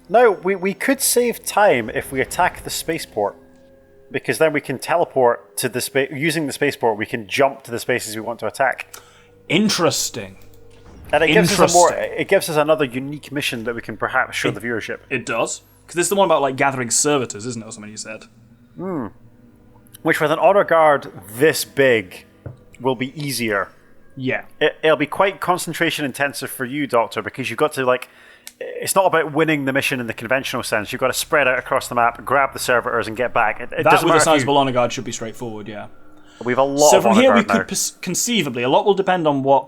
Now, we could save time if we attack the spaceport, because then we can teleport to the space. Using the spaceport, we can jump to the spaces we want to attack. Interesting. And it gives us another unique mission that we can perhaps show the viewership. It does. Because this is the one about like gathering servitors, isn't it, or something you said? Which, with an honor guard this big, will be easier. Yeah. It'll be quite concentration intensive for you, Doctor, because you've got to, like... It's not about winning the mission in the conventional sense. You've got to spread out across the map, grab the servitors, and get back. It that with a sizable honor guard should be straightforward, yeah. We've a lot so of from honor here we guard could conceivably, a lot will depend on what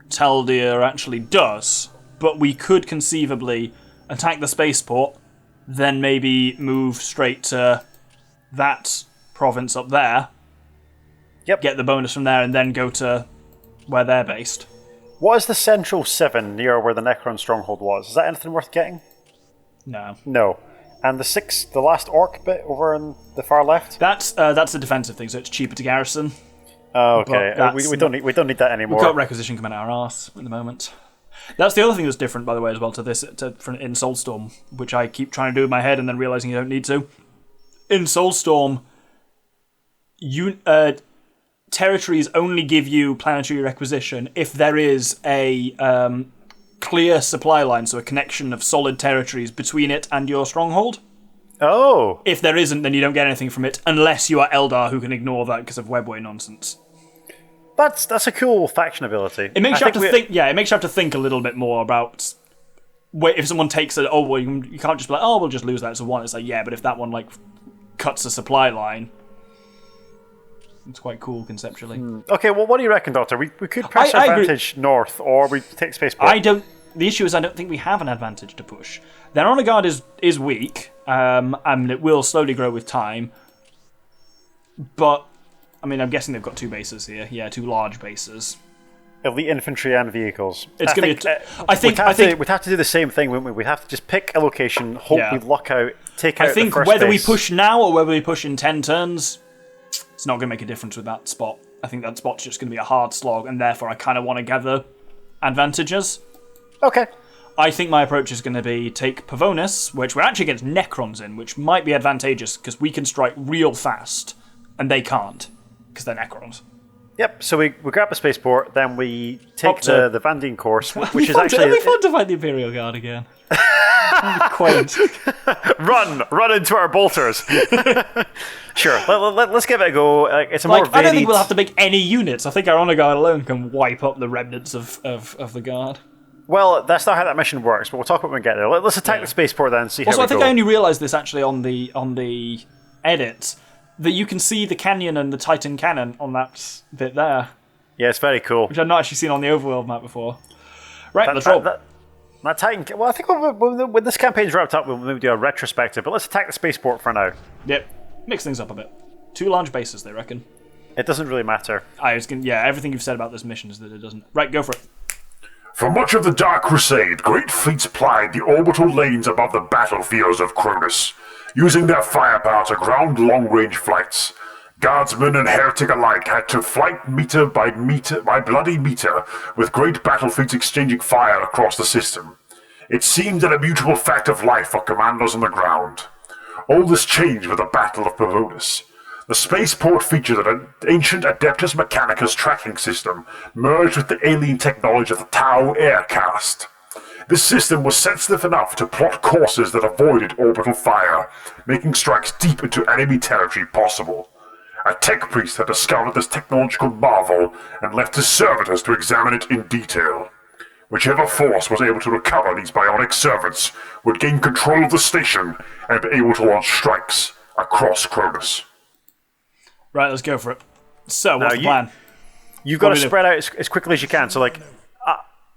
Taldeer actually does, but we could conceivably attack the spaceport, then maybe move straight to that province up there, get the bonus from there, and then go to where they're based. What is the Central 7 near where the Necron stronghold was? Is that anything worth getting? No. No. And the 6, the last Ork bit over on the far left? That's a defensive thing, so it's cheaper to garrison. Oh, okay. We don't need that anymore. We've got requisition coming out our arse at the moment. That's the other thing that's different, by the way, as well, to this in Soulstorm, which I keep trying to do in my head and then realising you don't need to. In Soulstorm, territories only give you planetary requisition if there is a clear supply line, so a connection of solid territories between it and your stronghold. Oh. If there isn't, then you don't get anything from it, unless you are Eldar, who can ignore that because of webway nonsense. That's a cool faction ability. It makes you have to think. Yeah, it makes you have to think a little bit more about. If someone takes it, you can't just be like, we'll just lose that to one. It's like, yeah, but if that one like cuts a supply line. It's quite cool conceptually. Okay, well, what do you reckon, Doctor? We could press our advantage north, or we take spaceport. The issue is I don't think we have an advantage to push. Their honor guard is weak, and it will slowly grow with time. But I mean, I'm guessing they've got 2 bases here. Yeah, 2 large bases. Elite infantry and vehicles. It's going to be. I think we'd have to do the same thing, wouldn't we? We'd have to just pick a location, hope we luck out, take out the first base. I think whether we push now or whether we push in 10 turns. It's not going to make a difference with that spot. I think that spot's just going to be a hard slog, and therefore I kind of want to gather advantages. Okay. I think my approach is going to be take Pavonis, which we're actually against Necrons in, which might be advantageous because we can strike real fast, and they can't because they're Necrons. Yep, so we grab a spaceport, then we take the Vandine course, which is actually... It'll be fun to fight the Imperial Guard again. Quaint. Run into our bolters. Sure, let's give it a go. It's a more varied... I don't think we'll have to make any units. I think our honor guard alone can wipe up the remnants of the guard. Well, that's not how that mission works, but we'll talk about when we get there. Let's attack the spaceport then and see how we go. Also, I think I only realised this actually on the edit, that you can see the canyon and the Titan cannon on that bit there. Yeah, it's very cool. Which I've not actually seen on the overworld map before. Right, let's roll. That Titan... Well, I think when this campaign's wrapped up, we'll maybe do a retrospective, but let's attack the spaceport for now. Yep. Mix things up a bit. 2 large bases, they reckon. It doesn't really matter. Everything you've said about this mission is that it doesn't. Right, go for it. For much of the Dark Crusade, great fleets plied the orbital lanes above the battlefields of Kronus, using their firepower to ground long-range flights. Guardsmen and heretic alike had to fight meter by bloody meter, with great battle fleets exchanging fire across the system. It seemed an immutable fact of life for commandos on the ground. All this changed with the Battle of Pavonis. The spaceport featured an ancient Adeptus Mechanicus tracking system, merged with the alien technology of the Tau Aircast. This system was sensitive enough to plot courses that avoided orbital fire, making strikes deep into enemy territory possible. A tech priest had discovered this technological marvel and left his servitors to examine it in detail. Whichever force was able to recover these bionic servants would gain control of the station and be able to launch strikes across Kronus. Right, let's go for it. So, what's the plan? You've got to spread out as quickly as you can. So,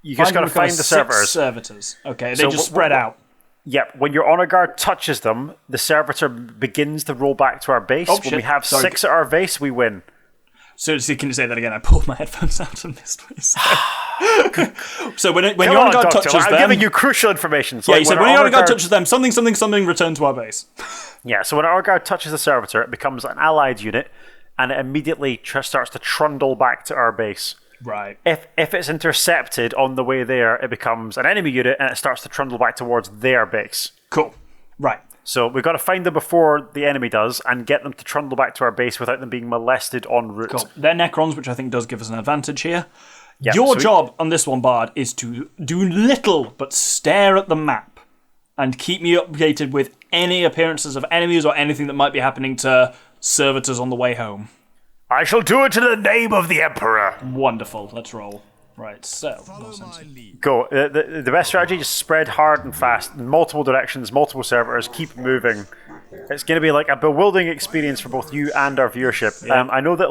you just got to find the servitors. Okay, they just spread out. Yep, when your honor guard touches them, the servitor begins to roll back to our base. When we have 6 at our base, we win. So, can you say that again? I pulled my headphones out and missed what you said. So when your honor guard touches them... I'm giving you crucial information. So you said when your honor guard touches them, something, return to our base. Yeah, so when our guard touches the servitor, it becomes an allied unit, and it immediately starts to trundle back to our base. Right. If it's intercepted on the way there, it becomes an enemy unit, and it starts to trundle back towards their base. Cool. Right. So we've got to find them before the enemy does and get them to trundle back to our base without them being molested en route. Cool. They're Necrons, which I think does give us an advantage here. Yep, Your job on this one, Bard, is to do little but stare at the map and keep me updated with any appearances of enemies or anything that might be happening to servitors on the way home. I shall do it in the name of the Emperor. Wonderful. Let's roll. Right, so... Go. The best strategy, just spread hard and fast in multiple directions, multiple servitors, keep moving. It's going to be like a bewildering experience for both you and our viewership. Yeah. I know that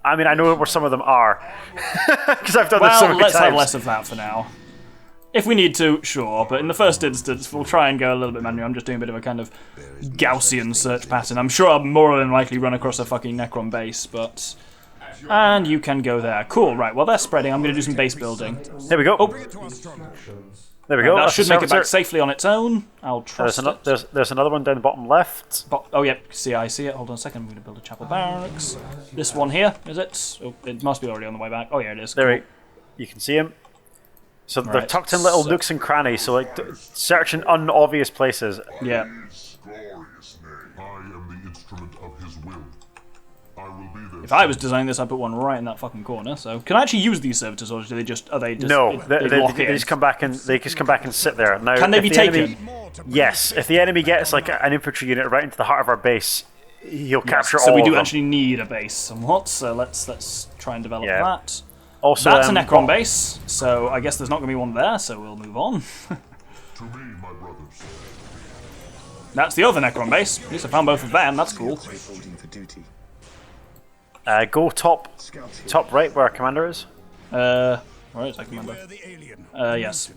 I know where some of them are. Because I've done this so many times. Let's have less of that for now. If we need to, sure, but in the first instance, we'll try and go a little bit manual. I'm just doing a bit of a kind of Gaussian search pattern. I'm sure I'll more than likely run across a fucking Necron base, but... And you can go there. Cool, right, well, they're spreading. I'm going to do some base building. There we go. Oh. There we go. That should make it back safely on its own. I'll trust it. There's another one down the bottom left. Oh, yep, I see it. Hold on a second. I'm going to build a chapel barracks. This one here, is it? Oh, it must be already on the way back. Oh, yeah, it is. There you can see him. So they're tucked in little nooks and crannies, so like search in unobvious places. Yeah. Glorious name. I am the instrument of his will. I will be there. If I was designing this, I'd put one right in that fucking corner. So, can I actually use these servitors, or do they just? Are they just? No, they just come back and sit there. Now, can they be taken? Enemy, yes, if the enemy gets like an infantry unit right into the heart of our base, he'll capture all of them. So we do actually need a base somewhat. So let's try and develop that. Also, that's a Necron base, so I guess there's not going to be one there, so we'll move on. To me, my brothers. That's the other Necron base. At least I found both of them, that's cool. Go top right where our commander is. Where is that commander? Yes.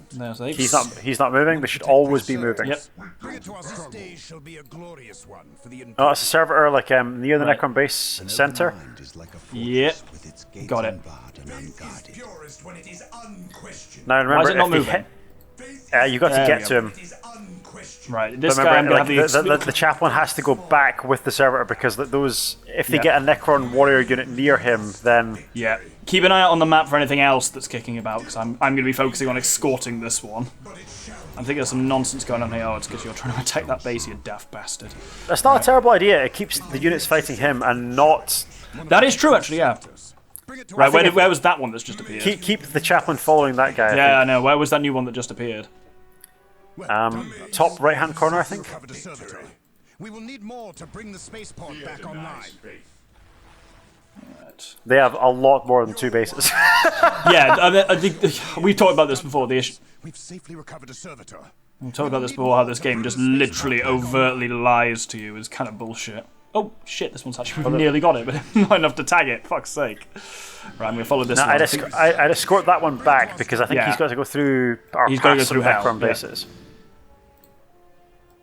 He's not moving. They should always be moving. Yep. Oh, it's a servitor like near the Necron base center. Yep. Got it. Now remember, why is it not moving? You got to get to him. Right, this remember, guy I'm going to have the chaplain has to go back with the servitor because if they get a Necron warrior unit near him, then... Yeah. Keep an eye out on the map for anything else that's kicking about, because I'm going to be focusing on escorting this one. I'm thinking there's some nonsense going on here. Oh, it's because you're trying to attack that base, you daft bastard. That's not a terrible idea. It keeps the units fighting him and not... That is true, actually, yeah. Right, where was that one that's just appeared? Keep the chaplain following that guy. Yeah, I know. Where was that new one that just appeared? Top right-hand corner, I think. We will need more to bring the spaceport back online. Right. They have a lot more than 2 bases. Yeah, I think we've talked about this before. We've safely recovered a servitor. We've talked about this before, how this game just literally overtly lies to you is kind of bullshit. Oh, shit, this one's actually nearly got it, but not enough to tag it. Fuck's sake. Right, I'm going to follow this one. I'd escort that one back because I think he's got to go through our Necron bases.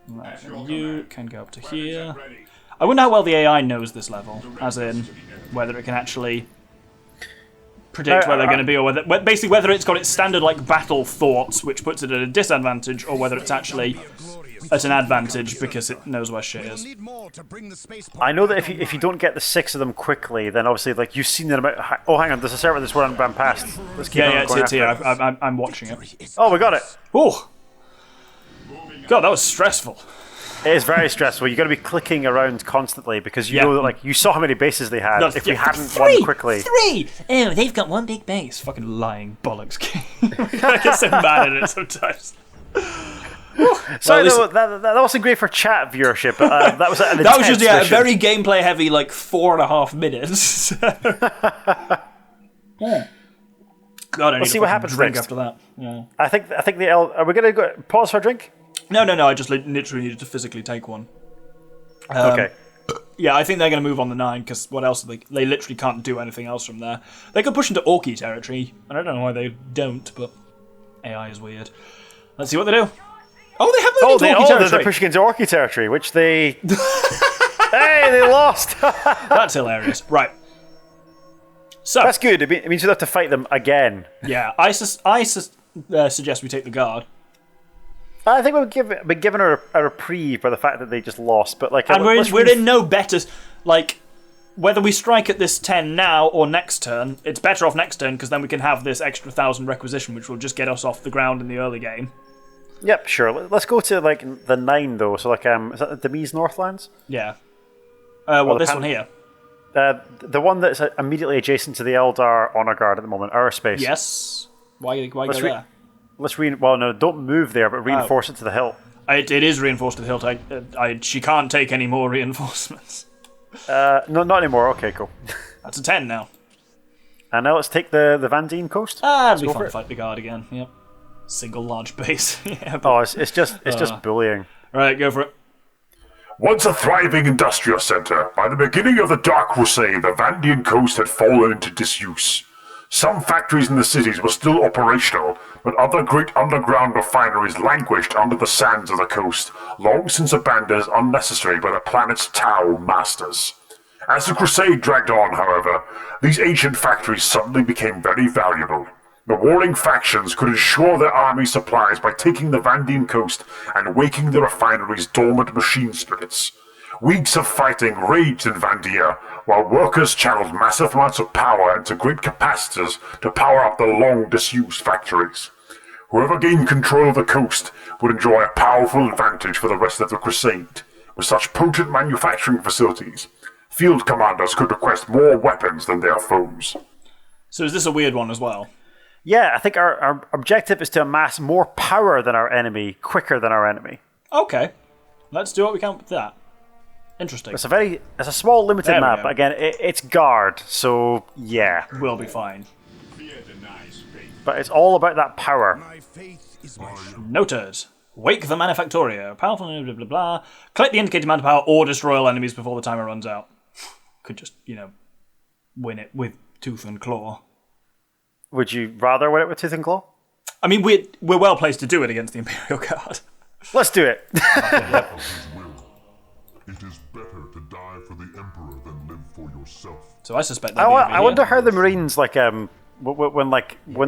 Right, you can go up to here. I wonder how well the AI knows this level, as in whether it can actually predict where they're going to be, or basically whether it's got its standard like battle thoughts, which puts it at a disadvantage, or whether it's actually at an advantage because it knows where shit is. I know that if you don't get the 6 of them quickly, then obviously like you've seen them. Oh, hang on, there's a server that's run past. Let's keep it's here. I'm watching it. Oh, we got it. Oh. God, that was stressful. It is very stressful. You've got to be clicking around constantly because you know that like you saw how many bases they had. If we hadn't won quickly, 3. Oh, they've got one big base. Fucking lying bollocks. I get so mad at it sometimes. Sorry, that wasn't great for chat viewership. That was that was just a very gameplay heavy, like 4.5 minutes. Yeah. God, I need see what happens drink next. after that. Yeah. I think are we going to go pause for a drink? No. I just literally needed to physically take one. Okay. Yeah, I think they're going to move on the 9 because what else? They literally can't do anything else from there. They could push into Orky territory, and I don't know why they don't, but AI is weird. Let's see what they do. Oh, they have moved into Orky territory. They're pushing into Orky territory, which they... Hey, they lost! That's hilarious. Right. So that's good. It means you have to fight them again. Yeah, I suggest we take the guard. I think we've been given a reprieve by the fact that they just lost, but like, and we're in no better. Like, whether we strike at this 10 now or next turn, it's better off next turn because then we can have this extra 1,000 requisition, which will just get us off the ground in the early game. Yep, sure. Let's go to like the 9 though. So like is that the Demise Northlands? Yeah. the This one here? The one that's immediately adjacent to the Eldar honor guard at the moment, our space. Yes. Why go there? Well, no, don't move there, but reinforce it to the hill. It is reinforced to the hill. She can't take any more reinforcements. No, not anymore. Okay, cool. That's a 10 now. And now let's take the Van Dien coast. It'll be fun to fight the guard again. Yep. Single large base. Yeah, it's just bullying. Right, go for it. Once a thriving industrial center, by the beginning of the Dark Crusade, the Vandian coast had fallen into disuse. Some factories in the cities were still operational, but other great underground refineries languished under the sands of the coast, long since abandoned as unnecessary by the planet's Tau masters. As the Crusade dragged on, however, these ancient factories suddenly became very valuable. The warring factions could ensure their army supplies by taking the Vandian coast and waking the refinery's dormant machine spirits. Weeks of fighting raged in Vandia, while workers channeled massive amounts of power into great capacitors to power up the long disused factories. Whoever gained control of the coast would enjoy a powerful advantage for the rest of the Crusade. With such potent manufacturing facilities, field commanders could request more weapons than their foes. So is this a weird one as well? Yeah, I think our objective is to amass more power than our enemy, quicker than our enemy. Okay. Let's do what we can with that. Interesting. It's a small limited map, but again, it's guard, so yeah. We'll be fine. But it's all about that power. My faith is my Noted. Wake the Manufactoria. Powerful, blah, blah, blah. Collect the indicated amount of power or destroy all enemies before the timer runs out. Could just, win it with tooth and claw. Would you rather win it with tooth and claw? I mean, we're well placed to do it against the Imperial Guard. Let's do it. It is better to die for the Emperor than live for yourself. So I suspect I wonder how the Marines when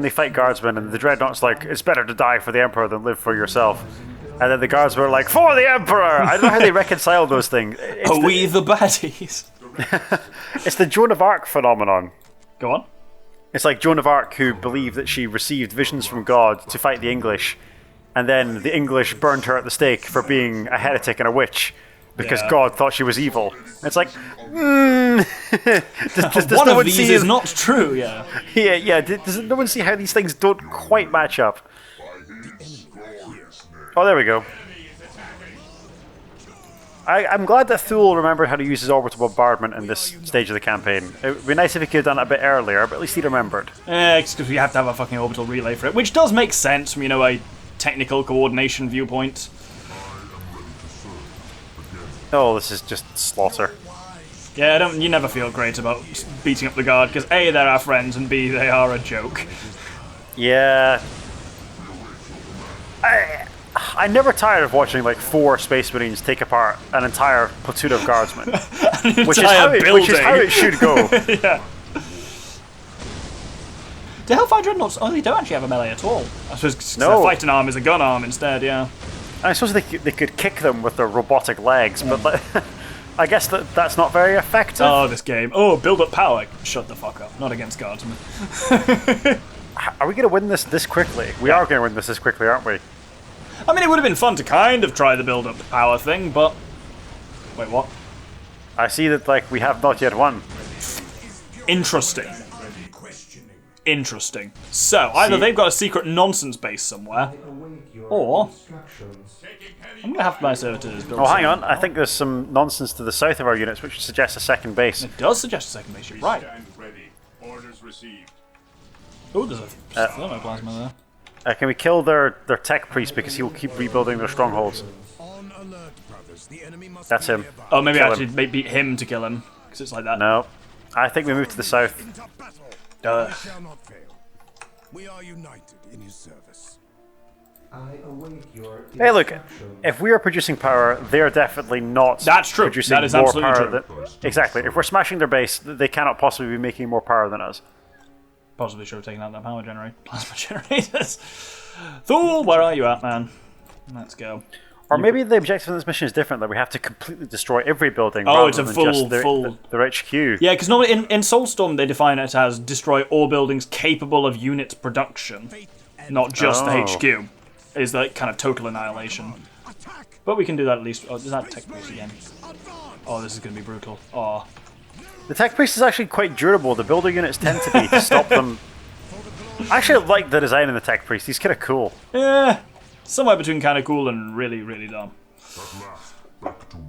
they fight guardsmen and the dreadnought's like, it's better to die for the Emperor than live for yourself, and then the guardsmen are like, for the Emperor. I don't know how they reconcile those things. We the baddies? It's the Joan of Arc phenomenon. Go on. It's like Joan of Arc, who believed that she received visions from God to fight the English, and then the English burned her at the stake for being a heretic and a witch because God thought she was evil. It's like, does one no of one these see is not true, yeah. Yeah. Does no one see how these things don't quite match up? Oh, there we go. I'm glad that Thule remembered how to use his orbital bombardment in this stage of the campaign. It would be nice if he could have done it a bit earlier, but at least he remembered. Because we have to have a fucking orbital relay for it, which does make sense from, a technical coordination viewpoint. Oh, this is just slaughter. Yeah, you never feel great about beating up the guard, because A, they're our friends, and B, they are a joke. Yeah. I never tired of watching 4 Space Marines take apart an entire platoon of guardsmen. which is how it should go. Yeah. The Hellfire Dreadnoughts, they don't actually have a melee at all. I suppose their fighting arm is a gun arm instead, yeah. I suppose they could kick them with their robotic legs, but I guess that's not very effective. Oh, this game. Oh, build up power. Shut the fuck up. Not against guardsmen. Are we going to win this quickly? We are going to win this quickly, aren't we? I mean, it would have been fun to kind of try the build-up power thing, but... Wait, what? I see that, we have not yet won. Interesting. So, either they've got a secret nonsense base somewhere, or... I'm going to have my servitors build hang on. I think there's some nonsense to the south of our units, which suggests a second base. It does suggest a second base, you're right. Oh, there's a thermoplasma there. Can we kill their tech priest because he will keep rebuilding their strongholds? on alert, brothers. The enemy must That's be him. nearby. Oh, maybe Kill actually beat him to kill him, because it's like that. No. I think we move to the south. Into battle. Ugh. We shall not fail. We are united in his service. Hey, look. If we are producing power, they are definitely not That's true. producing That is more absolutely power. true. Exactly. If we're smashing their base, they cannot possibly be making more power than us. Possibly should have taken out that power generator. Plasma generators. Thule, where are you at, man? Let's go. Or maybe the objective of this mission is different, that we have to completely destroy every building Oh, rather it's a than full- just full- their HQ. Yeah, because normally in Soulstorm they define it as destroy all buildings capable of unit production, not just the Oh. HQ. is like kind of total annihilation. But we can do that at least. Oh, is that tech priest again? Oh, this is going to be brutal. Oh. The tech priest is actually quite durable. The builder units tend to be to stop them. I actually like the design in the tech priest. He's kind of cool. Yeah, somewhere between kind of cool and really, really dumb.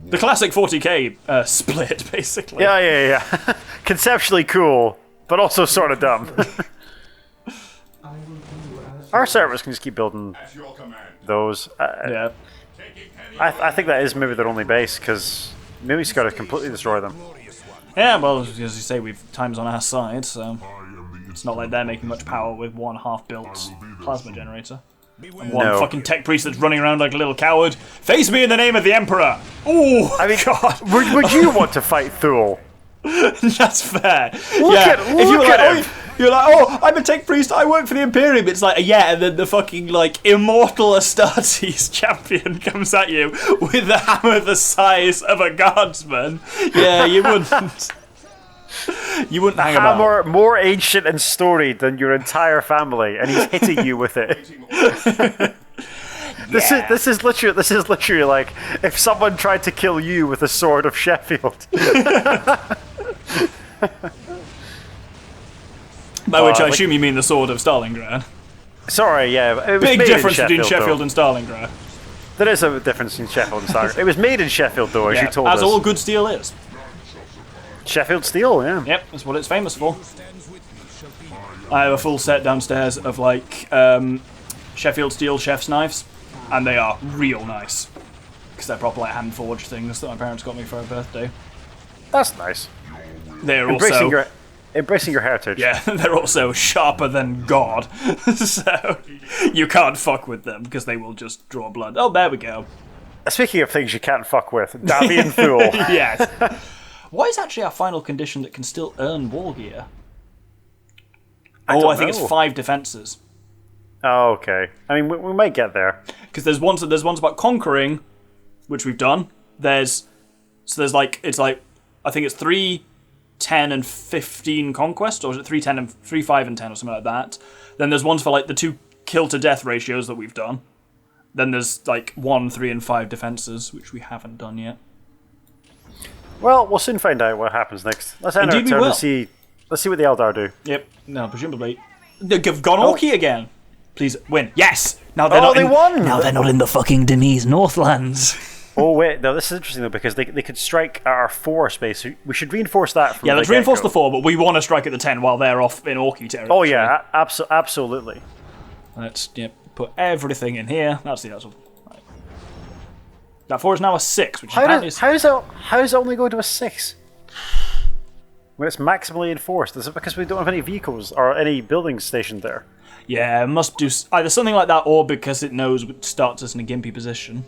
The classic 40k split, basically. Yeah. Conceptually cool, but also sort of dumb. Our servers can just keep building those. Yeah. I think that is maybe their only base, because maybe we just got to completely destroy them. Yeah, well, as you say, we've time's on our side, so it's not like they're making much power with one half-built plasma generator. And one fucking tech priest that's running around like a little coward. Face me in the name of the Emperor! Ooh, I mean, God. Would you want to fight Thule? That's fair. Look at him. You're like, oh, I'm a tech priest, I work for the Imperium. It's like, yeah, and then the fucking, like, immortal Astartes champion comes at you with a hammer the size of a guardsman. Yeah, you wouldn't. You wouldn't hang about. Hammer more ancient and storied than your entire family, and he's hitting you with it. This is literally like if someone tried to kill you with a sword of Sheffield. By which I assume you mean the sword of Stalingrad. Sorry, yeah. It was Big made difference in between Sheffield though. and Stalingrad. There is a difference in Sheffield and Stalingrad. It was made in Sheffield, though, as you told us. As all good steel is. Sheffield steel, yeah. Yep, that's what it's famous for. I have a full set downstairs of like Sheffield steel chef's knives, and they are real nice because they're proper like hand forged things that my parents got me for a birthday. That's nice. They're also embracing your heritage. yeah, they're also sharper than God, so you can't fuck with them because they will just draw blood. Oh, there we go. Speaking of things you can't fuck with, Davian Thule. Yes. What is actually our final condition that can still earn war gear? I think it's 5 defenses. Oh, okay. I mean, we might get there. Because there's ones about conquering, which we've done. It's like I think it's 3, 10, and 15 conquest, or is it 3, 10, and 3, 5, and 10, or something like that? Then there's ones for like the 2 kill to death ratios that we've done. Then there's like 1, 3, and 5 defenses, which we haven't done yet. Well, we'll soon find out what happens next. Let's end our turn and see. Let's see what the Eldar do. Yep. No, presumably they've gone Orky again. Please win. Yes. Now they're they won. Now they're not in the fucking Denise Northlands. Oh wait, no, this is interesting though because they could strike our 4 space. We should reinforce that. From let's reinforce the 4, but we want to strike at the 10 while they're off in Orky territory. Oh yeah, absolutely. Let's put everything in here. That's the actual. Right. That 4 is now a 6, which how does it only go to a 6? When it's maximally enforced, is it because we don't have any vehicles or any buildings stationed there? Yeah, it must do either something like that or because it knows it starts us in a gimpy position.